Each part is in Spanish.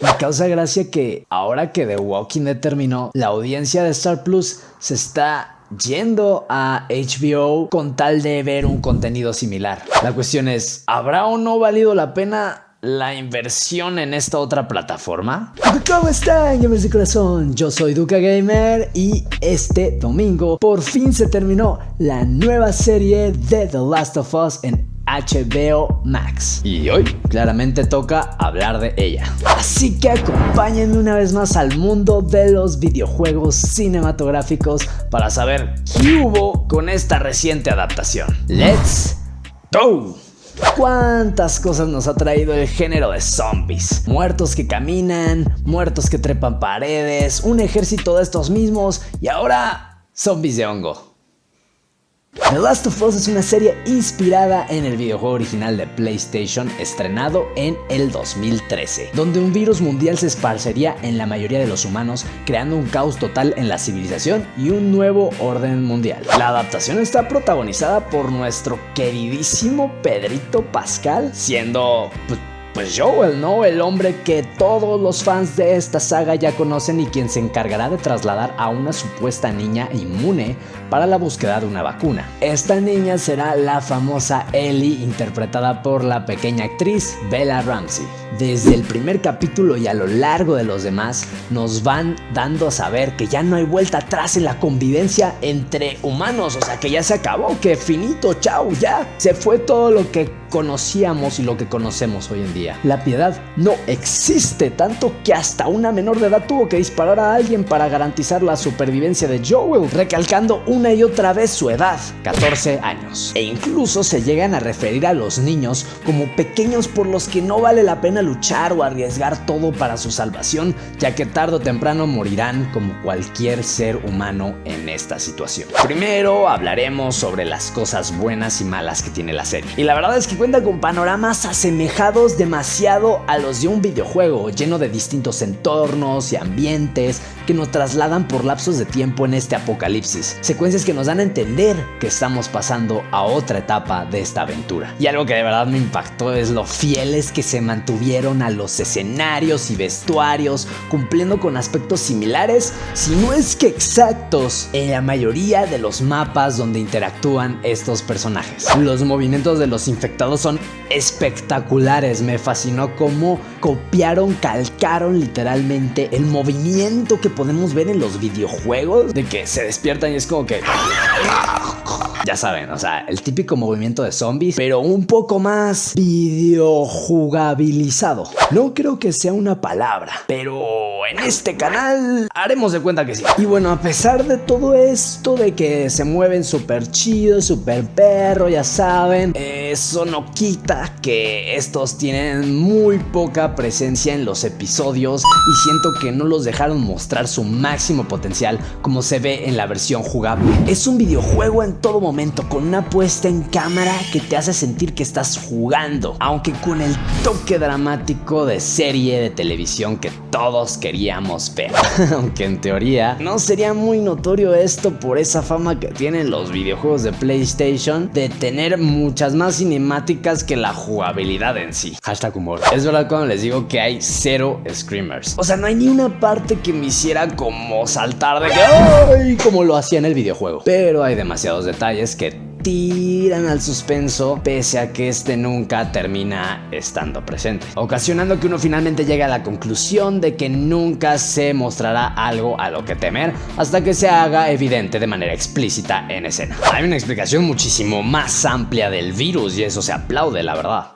Me causa gracia que ahora que The Walking Dead terminó, la audiencia de Star Plus se está yendo a HBO con tal de ver un contenido similar. La cuestión es, ¿habrá o no valido la pena la inversión en esta otra plataforma? ¿Cómo están, gamers de corazón? Yo soy Duca Gamer y este domingo por fin se terminó la nueva serie de The Last of Us en HBO Max. Y hoy claramente toca hablar de ella. Así que acompáñenme una vez más al mundo de los videojuegos cinematográficos para saber qué hubo con esta reciente adaptación. ¡Let's go! ¿Cuántas cosas nos ha traído el género de zombies? Muertos que caminan, muertos que trepan paredes, un ejército de estos mismos y ahora zombies de hongo. The Last of Us es una serie inspirada en el videojuego original de PlayStation estrenado en el 2013, donde un virus mundial se esparcería en la mayoría de los humanos, creando un caos total en la civilización y un nuevo orden mundial. La adaptación está protagonizada por nuestro queridísimo Pedrito Pascal, siendo pues Joel, ¿no? El hombre que todos los fans de esta saga ya conocen y quien se encargará de trasladar a una supuesta niña inmune para la búsqueda de una vacuna. Esta niña será la famosa Ellie, interpretada por la pequeña actriz Bella Ramsey. Desde el primer capítulo y a lo largo de los demás, nos van dando a saber que ya no hay vuelta atrás en la convivencia entre humanos, o sea que ya se acabó, que finito, chao, ya se fue todo lo que conocíamos y lo que conocemos hoy en día. La piedad no existe, tanto que hasta una menor de edad tuvo que disparar a alguien para garantizar la supervivencia de Joel, recalcando una y otra vez su edad, 14 años. E incluso se llegan a referir a los niños como pequeños por los que no vale la pena luchar o arriesgar todo para su salvación, ya que tarde o temprano morirán como cualquier ser humano en esta situación. Primero hablaremos sobre las cosas buenas y malas que tiene la serie. Y la verdad es que cuenta con panoramas asemejados demasiado a los de un videojuego, lleno de distintos entornos y ambientes que nos trasladan por lapsos de tiempo en este apocalipsis. Secuencias que nos dan a entender que estamos pasando a otra etapa de esta aventura. Y algo que de verdad me impactó es lo fieles que se mantuvieron a los escenarios y vestuarios, cumpliendo con aspectos similares, si no es que exactos, en la mayoría de los mapas donde interactúan estos personajes. Los movimientos de los infectados son espectaculares. Me fascinó cómo copiaron, calcaron literalmente el movimiento que podemos ver en los videojuegos, de que se despiertan y es como que ya saben, o sea, el típico movimiento de zombies, pero un poco más videojugabilizado. No creo que sea una palabra, pero en este canal haremos de cuenta que sí. Y bueno, a pesar de todo esto de que se mueven súper chido, súper perro, ya saben, eso no quita que estos tienen muy poca presencia en los episodios y siento que no los dejaron mostrar su máximo potencial como se ve en la versión jugable. Es un videojuego en todo momento, con una puesta en cámara que te hace sentir que estás jugando, aunque con el toque dramático de serie de televisión que todos queríamos ver. Aunque en teoría no sería muy notorio esto por esa fama que tienen los videojuegos de PlayStation de tener muchas más cinemáticas que la jugabilidad en sí. Hashtag humor. Es verdad cuando les digo que hay cero screamers. O sea, no hay ni una parte que me hiciera como saltar de que ¡ay! Como lo hacía en el videojuego. Pero hay demasiados detalles que tiran al suspenso, pese a que este nunca termina estando presente, ocasionando que uno finalmente llegue a la conclusión de que nunca se mostrará algo a lo que temer hasta que se haga evidente de manera explícita en escena. Hay una explicación muchísimo más amplia del virus y eso se aplaude, la verdad.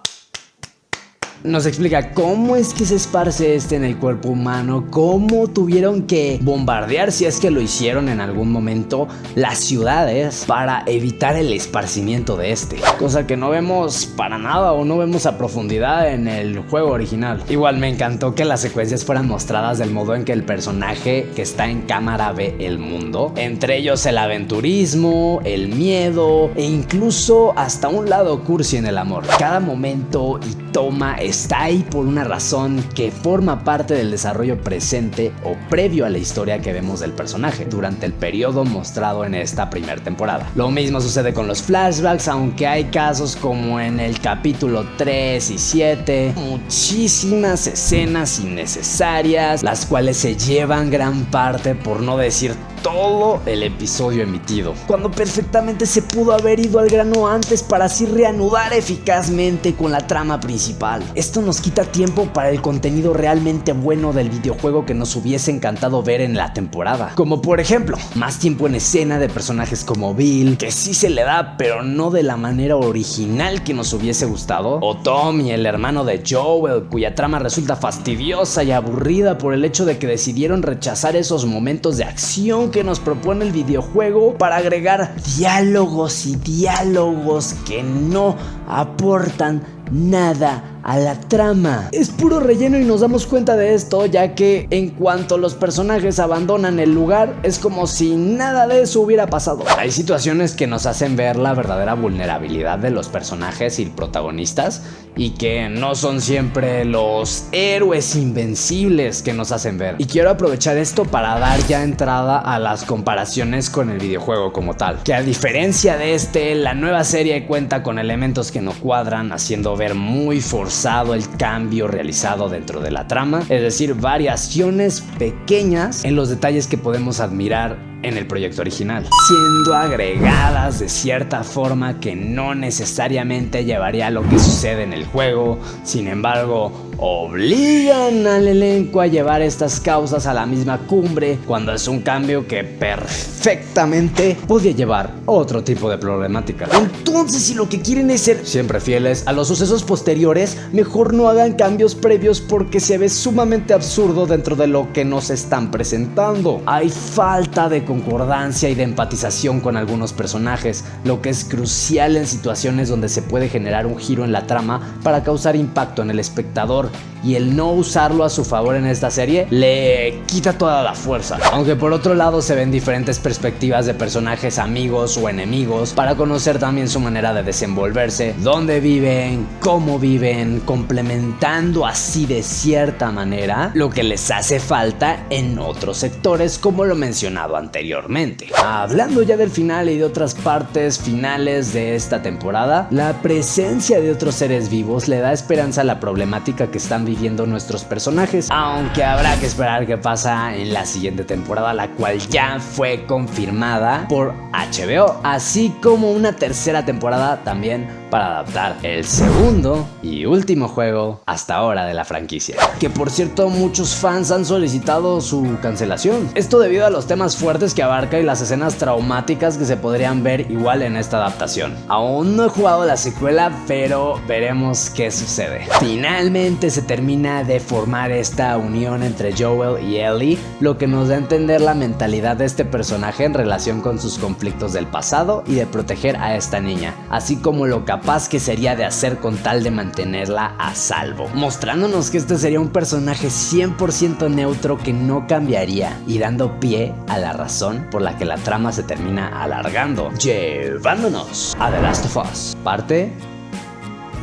Nos explica cómo es que se esparce en el cuerpo humano, cómo tuvieron que bombardear, si es que lo hicieron en algún momento, las ciudades para evitar el esparcimiento de cosa que no vemos para nada o no vemos a profundidad en el juego original. Igual me encantó que las secuencias fueran mostradas del modo en que el personaje que está en cámara ve el mundo, entre ellos el aventurismo, el miedo e incluso hasta un lado cursi en el amor. Cada momento y toma es está ahí por una razón que forma parte del desarrollo presente o previo a la historia que vemos del personaje durante el periodo mostrado en esta primera temporada. Lo mismo sucede con los flashbacks, aunque hay casos como en el capítulo 3 y 7, muchísimas escenas innecesarias, las cuales se llevan gran parte, por no decir todo, el episodio emitido, cuando perfectamente se pudo haber ido al grano antes para así reanudar eficazmente con la trama principal. Esto nos quita tiempo para el contenido realmente bueno del videojuego que nos hubiese encantado ver en la temporada, como por ejemplo, más tiempo en escena de personajes como Bill, que sí se le da, pero no de la manera original que nos hubiese gustado, o Tommy, el hermano de Joel, cuya trama resulta fastidiosa y aburrida por el hecho de que decidieron rechazar esos momentos de acción que nos propone el videojuego para agregar diálogos y diálogos que no aportan nada a la trama. Es puro relleno y nos damos cuenta de esto, ya que en cuanto los personajes abandonan el lugar, es como si nada de eso hubiera pasado. Hay situaciones que nos hacen ver la verdadera vulnerabilidad de los personajes y protagonistas, y que no son siempre los héroes invencibles que nos hacen ver. Y quiero aprovechar esto para dar ya entrada a las comparaciones con el videojuego como tal, que a diferencia de la nueva serie cuenta con elementos que no cuadran, haciendo ver muy forzado el cambio realizado dentro de la trama, es decir, variaciones pequeñas en los detalles que podemos admirar en el proyecto original, siendo agregadas de cierta forma que no necesariamente llevaría a lo que sucede en el juego. Sin embargo, obligan al elenco a llevar estas causas a la misma cumbre, cuando es un cambio que perfectamente podría llevar a otro tipo de problemática. Entonces, si lo que quieren es ser siempre fieles a los sucesos posteriores, mejor no hagan cambios previos, porque se ve sumamente absurdo dentro de lo que nos están presentando. Hay falta de concordancia y de empatización con algunos personajes, lo que es crucial en situaciones donde se puede generar un giro en la trama para causar impacto en el espectador, y el no usarlo a su favor en esta serie le quita toda la fuerza. Aunque por otro lado se ven diferentes perspectivas de personajes amigos o enemigos para conocer también su manera de desenvolverse, dónde viven, cómo viven, complementando así de cierta manera lo que les hace falta en otros sectores, como lo mencionado anteriormente. Hablando ya del final y de otras partes finales de esta temporada, la presencia de otros seres vivos le da esperanza a la problemática que están viviendo nuestros personajes, aunque habrá que esperar qué pasa en la siguiente temporada, la cual ya fue confirmada por HBO, así como una tercera temporada también para adaptar el segundo y último juego hasta ahora de la franquicia, que por cierto muchos fans han solicitado su cancelación, esto debido a los temas fuertes que abarca y las escenas traumáticas que se podrían ver igual en esta adaptación. Aún no he jugado la secuela, pero veremos qué sucede. Finalmente se termina de formar esta unión entre Joel y Ellie, lo que nos da a entender la mentalidad de este personaje en relación con sus conflictos del pasado y de proteger a esta niña, así como lo capaz que sería de hacer con tal de mantenerla a salvo, mostrándonos que este sería un personaje 100% neutro que no cambiaría, y dando pie a la razón por la que la trama se termina alargando, llevándonos a The Last of Us, parte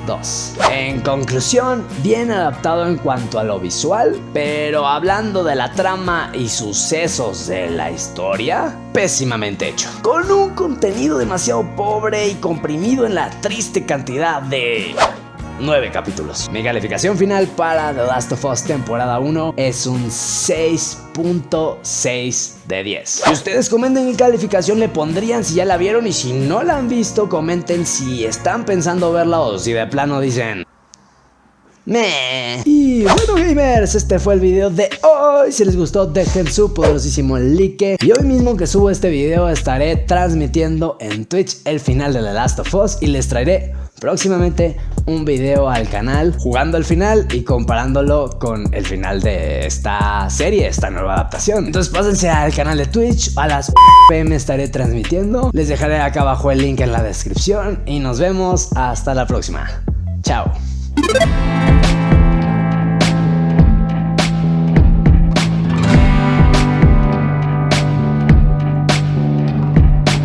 2. En conclusión, bien adaptado en cuanto a lo visual, pero hablando de la trama y sucesos de la historia, pésimamente hecho, con un contenido demasiado pobre y comprimido en la triste cantidad de 9 capítulos. Mi calificación final para The Last of Us temporada 1 es un 6.6 de 10. Y ustedes comenten qué calificación le pondrían si ya la vieron, y si no la han visto, comenten si están pensando verla o si de plano dicen meh. Y bueno, gamers, este fue el video de hoy. Si les gustó, dejen su poderosísimo like. Y hoy mismo que subo este video estaré transmitiendo en Twitch el final de The Last of Us, y les traeré próximamente un video al canal jugando el final y comparándolo con el final de esta serie, esta nueva adaptación. Entonces pásense al canal de Twitch, a las PM estaré transmitiendo. Les dejaré acá abajo el link en la descripción y nos vemos hasta la próxima. Chao.